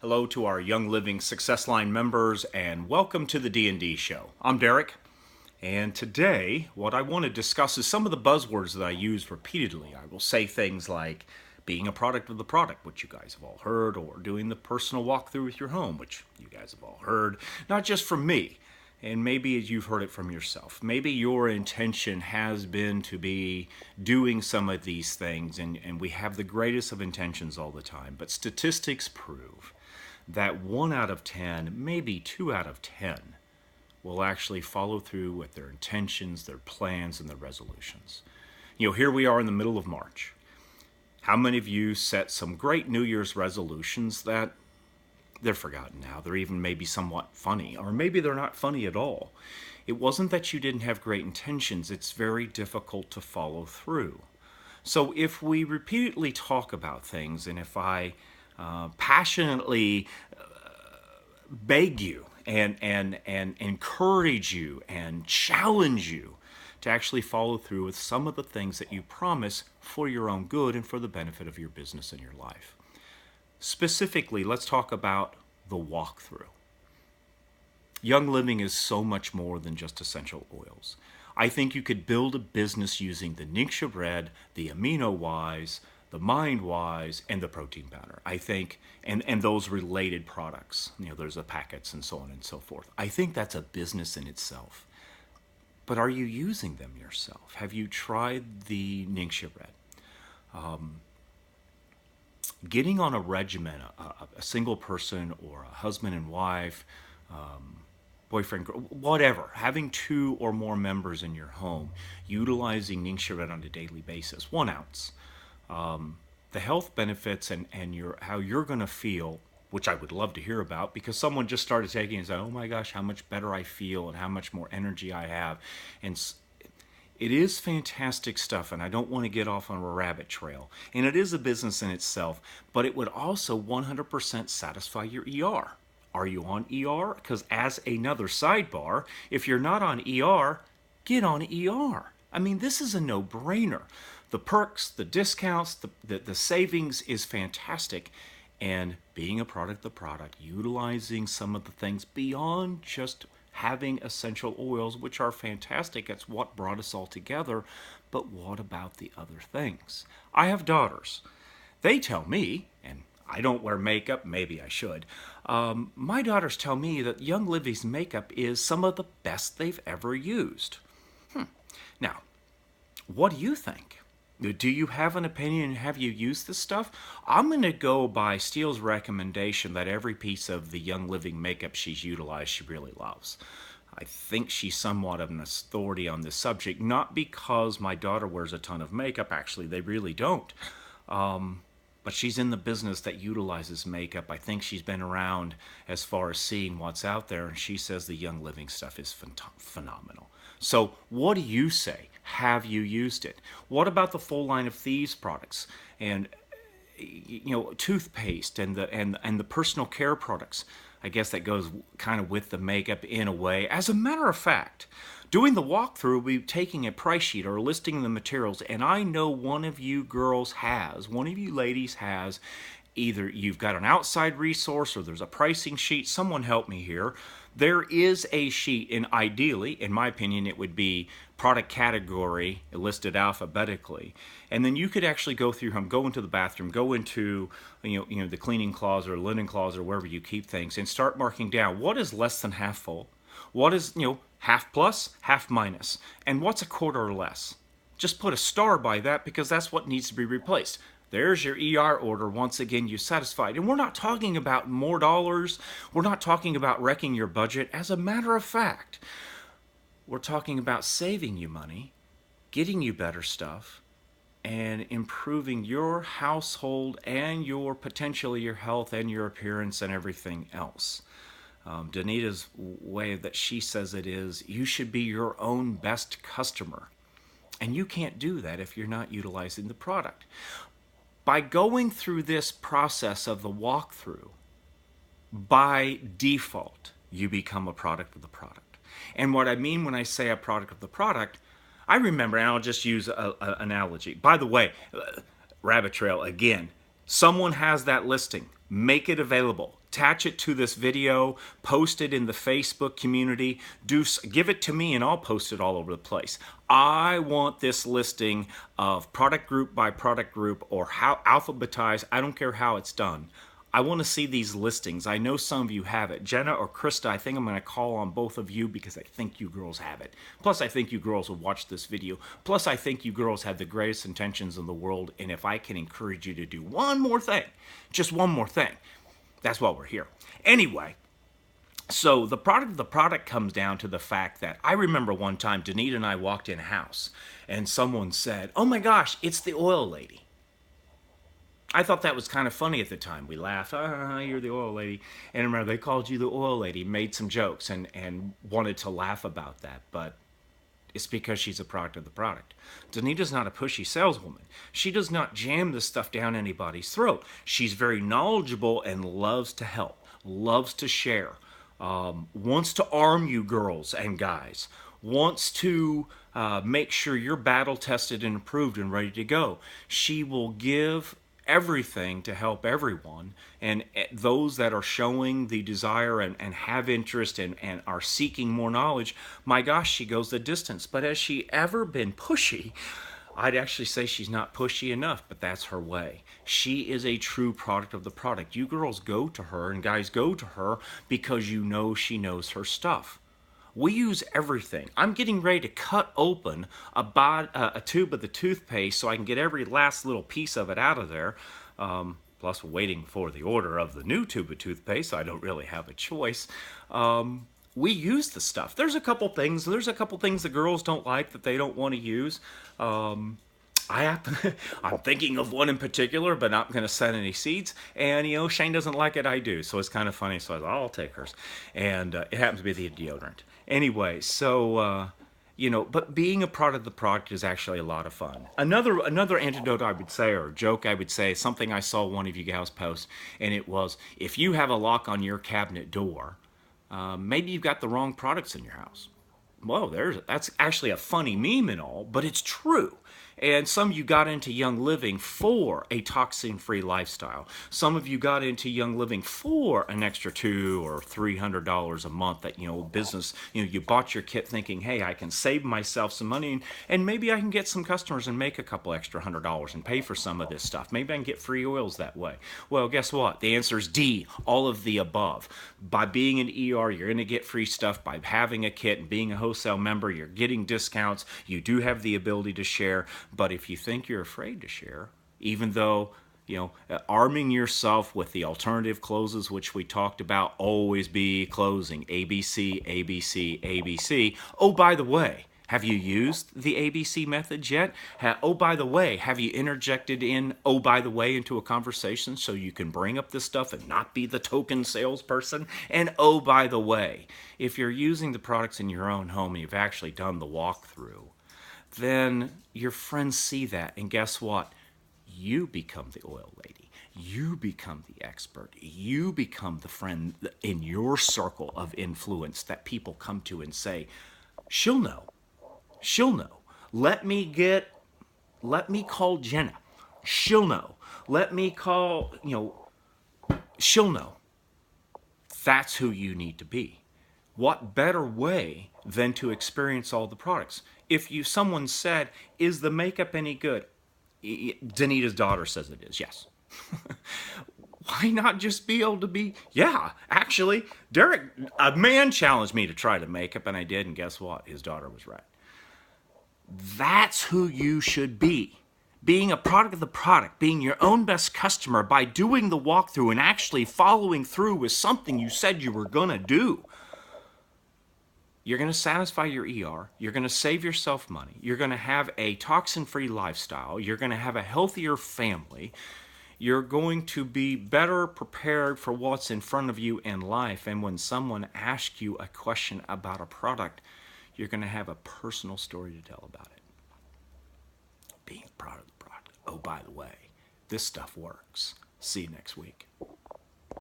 Hello to our Young Living Success Line members, and welcome to the D&D Show. I'm Derek, and today what I want to discuss is some of the buzzwords that I use repeatedly. I will say things like being a product of the product, which you guys have all heard, or doing the personal walkthrough with your home, which you guys have all heard, not just from me. And maybe you've heard it from yourself. Maybe your intention has been to be doing some of these things, and we have the greatest of intentions all the time. But statistics prove that 1 out of 10, maybe 2 out of 10, will actually follow through with their intentions, their plans, and their resolutions. Here we are in the middle of March. How many of you set some great New Year's resolutions that they're forgotten now? They're even maybe somewhat funny, or maybe they're not funny at all. It wasn't that you didn't have great intentions. It's very difficult to follow through. So if we repeatedly talk about things, and if I passionately beg you and encourage you and challenge you to actually follow through with some of the things that you promise for your own good and for the benefit of your business and your life. Specifically, let's talk about the walkthrough. Young Living is so much more than just essential oils. I think you could build a business using the Ningxia Red, the Amino Wise, the Mind Wise, and the protein powder. I think, and those related products. There's the packets and so on and so forth. I think that's a business in itself. But are you using them yourself? Have you tried the Ningxia Red? Getting on a regimen, a single person or a husband and wife, boyfriend, whatever, having 2 or more members in your home, utilizing Ningxia Red on a daily basis, 1 ounce. The health benefits and how you're going to feel, which I would love to hear about, because someone just started taking it and said, oh my gosh, how much better I feel and how much more energy I have. And it is fantastic stuff, and I don't want to get off on a rabbit trail. And it is a business in itself, but it would also 100% satisfy your ER. Are you on ER? Because as another sidebar, if you're not on ER, get on ER. I mean, this is a no-brainer. The perks, the discounts, the savings is fantastic. And being a product of the product, utilizing some of the things beyond just having essential oils, which are fantastic. That's what brought us all together. But what about the other things? I have daughters. They tell me, and I don't wear makeup, maybe I should. My daughters tell me that Young Living's makeup is some of the best they've ever used. Now, what do you think? Do you have an opinion? Have you used this stuff? I'm going to go by Steele's recommendation that every piece of the Young Living makeup she's utilized she really loves. I think she's somewhat of an authority on this subject, not because my daughter wears a ton of makeup. Actually, they really don't. But she's in the business that utilizes makeup. I think she's been around as far as seeing what's out there, and she says the Young Living stuff is phenomenal. So what do you say? Have you used it? What about the full line of Thieves products and toothpaste and the personal care products? I guess that goes kind of with the makeup in a way. As a matter of fact, doing the walkthrough, we'll be taking a price sheet or listing the materials, and I know one of you ladies has, either you've got an outside resource or there's a pricing sheet. Someone help me here. There is a sheet, and ideally, in my opinion, it would be product category listed alphabetically, and then you could actually go through them, go into the bathroom, go into the cleaning closet or linen closet or wherever you keep things, and start marking down what is less than half full, what is half plus, half minus, and what's a quarter or less. Just put a star by that, because that's what needs to be replaced. There's your ER order. Once again, you satisfied. And we're not talking about more dollars. We're not talking about wrecking your budget. As a matter of fact, we're talking about saving you money, getting you better stuff, and improving your household and potentially your health and your appearance and everything else. Danita's way that she says it is, you should be your own best customer. And you can't do that if you're not utilizing the product. By going through this process of the walkthrough, by default, you become a product of the product. And what I mean when I say a product of the product, I remember, and I'll just use an analogy. By the way, rabbit trail again, someone has that listing. Make it available. attach it to this video, post it in the Facebook community, give it to me and I'll post it all over the place. I want this listing of product group by product group, or how alphabetized, I don't care how it's done. I want to see these listings. I know some of you have it. Jenna or Krista, I think I'm going to call on both of you because I think you girls have it. Plus, I think you girls will watch this video. Plus, I think you girls have the greatest intentions in the world. And if I can encourage you to do one more thing, just one more thing, that's why we're here. Anyway, so the product comes down to the fact that I remember one time Danita and I walked in a house and someone said, "Oh my gosh, it's the oil lady." I thought that was kind of funny at the time. We laughed, "You're the oil lady." And remember, they called you the oil lady, made some jokes, and wanted to laugh about that. But it's because she's a product of the product. Danita's not a pushy saleswoman. She does not jam this stuff down anybody's throat. She's very knowledgeable and loves to help, loves to share, wants to arm you girls and guys, wants to make sure you're battle tested and approved and ready to go. She will give everything to help everyone, and those that are showing the desire and have interest and are seeking more knowledge, my gosh, she goes the distance. But has she ever been pushy? I'd actually say she's not pushy enough, but that's her way. She is a true product of the product. You girls go to her and guys go to her because you know she knows her stuff. We use everything. I'm getting ready to cut open a tube of the toothpaste so I can get every last little piece of it out of there. Plus, we're waiting for the order of the new tube of toothpaste, so I don't really have a choice. We use the stuff. There's a couple things the girls don't like that they don't want to use. I'm thinking of one in particular, but not going to set any seeds. And, Shane doesn't like it, I do. So it's kind of funny. So I thought, I'll take hers. And it happens to be the deodorant. Anyway, so, but being a product of the product is actually a lot of fun. Another antidote I would say, or joke I would say, something I saw one of you gals post, and it was, if you have a lock on your cabinet door, maybe you've got the wrong products in your house. Whoa, that's actually a funny meme and all, but it's true. And some of you got into Young Living for a toxin-free lifestyle. Some of you got into Young Living for an extra $200 or $300 a month that, business, you bought your kit thinking, hey, I can save myself some money and maybe I can get some customers and make a couple extra $100 and pay for some of this stuff. Maybe I can get free oils that way. Well, guess what? The answer is D, all of the above. By being an ER, you're going to get free stuff. By having a kit and being a wholesale member, you're getting discounts. You do have the ability to share. But if you think you're afraid to share, even though, arming yourself with the alternative closes, which we talked about, always be closing, ABC, ABC, ABC. Oh, by the way, have you used the ABC methods yet? Oh, by the way, have you interjected in, oh, by the way, into a conversation so you can bring up this stuff and not be the token salesperson? And oh, by the way, if you're using the products in your own home and you've actually done the walkthrough, then your friends see that, and guess what? You become the oil lady. You become the expert. You become the friend in your circle of influence that people come to and say, she'll know. She'll know. Let me call Jenna. She'll know. Let me call, she'll know. That's who you need to be. What better way than to experience all the products? If someone said, is the makeup any good? Danita's daughter says it is, yes. Why not just be able to be, yeah, actually, Derek, a man challenged me to try the makeup, and I did, and guess what? His daughter was right. That's who you should be. Being a product of the product, being your own best customer by doing the walkthrough and actually following through with something you said you were going to do. You're going to satisfy your ER. You're going to save yourself money. You're going to have a toxin-free lifestyle. You're going to have a healthier family. You're going to be better prepared for what's in front of you in life. And when someone asks you a question about a product, you're going to have a personal story to tell about it. Being a product of the product. Oh, by the way, this stuff works. See you next week.